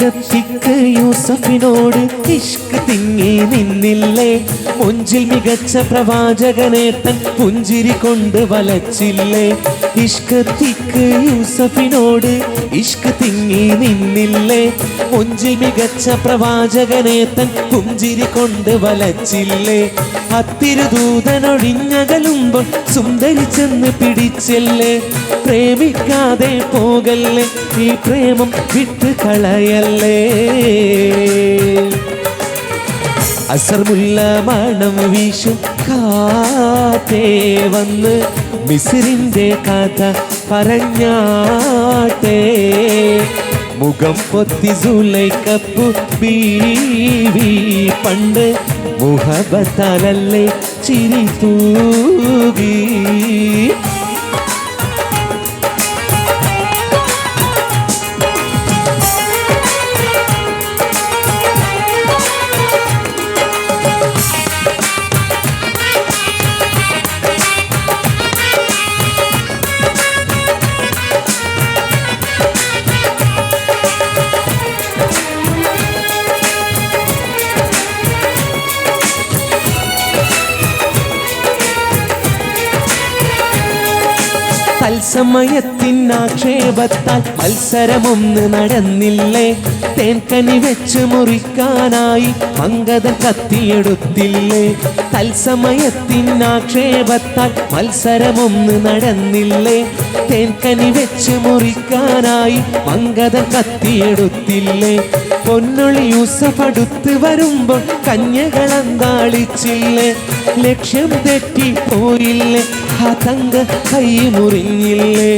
ഇഷ്കത്തിക്ക് യൂസഫിനോട് ഇഷ്ക് തിങ്ങി നിന്നില്ലേ, മുഞ്ചിൽ മികച്ച പ്രവാചകനേട്ടൻ പുഞ്ചിരി കൊണ്ട് വലച്ചില്ലേ. ഇഷ്കത്തിക്ക് യൂസഫിനോട് ഇഷ്ക് തിങ്ങി നിന്നില്ലേ, മുഞ്ചിൽ മികച്ച പ്രവാചകനേട്ടൻ പുഞ്ചിരി കൊണ്ട് വലച്ചില്ലേ. അത്തിരുദൂതനൊഴിഞ്ഞകലുമ്പോൾ സുന്ദരി ചെന്ന് പിടിച്ചല്ലേ, പ്രേമിക്കാതെ പോകല്ലേ, ഈ പ്രേമം വിട്ട് കളയല്ലേ. അസർമുല്ല മണം വീശും കാറ്റേ വന്ന് മിസ്രിന്റെ കഥ പറഞ്ഞാട്ടെ, മുഖം പൊത്തി സുലൈഖപ്പു ബീവി പണ്ട് മുഹബത്താലല്ലേ ചിരി തൂകി. തത്സമയത്തിനാക്ഷേപത്താൽ മത്സരമൊന്ന് നടന്നില്ലേ, തേൻകനി വെച്ച് മുറിക്കാനായി മംഗതൻ കത്തിയെടുത്തില്ലേ. തത്സമയത്തിനാക്ഷേപത്താൽ മത്സരമൊന്ന് നടന്നില്ലേ, തേൻകനി വെച്ച് മുറിക്കാനായി മംഗതൻ കത്തിയെടുത്തില്ലേ. പൊന്നൊളി യൂസഫ് അടുത്ത് വരുമ്പോൾ കന്യകളന്താളിച്ചില്ലേ, ലക്ഷ്യം തെറ്റി പോയില്ലേ, ആ തങ്ക കൈ മുറിഞ്ഞില്ലേ.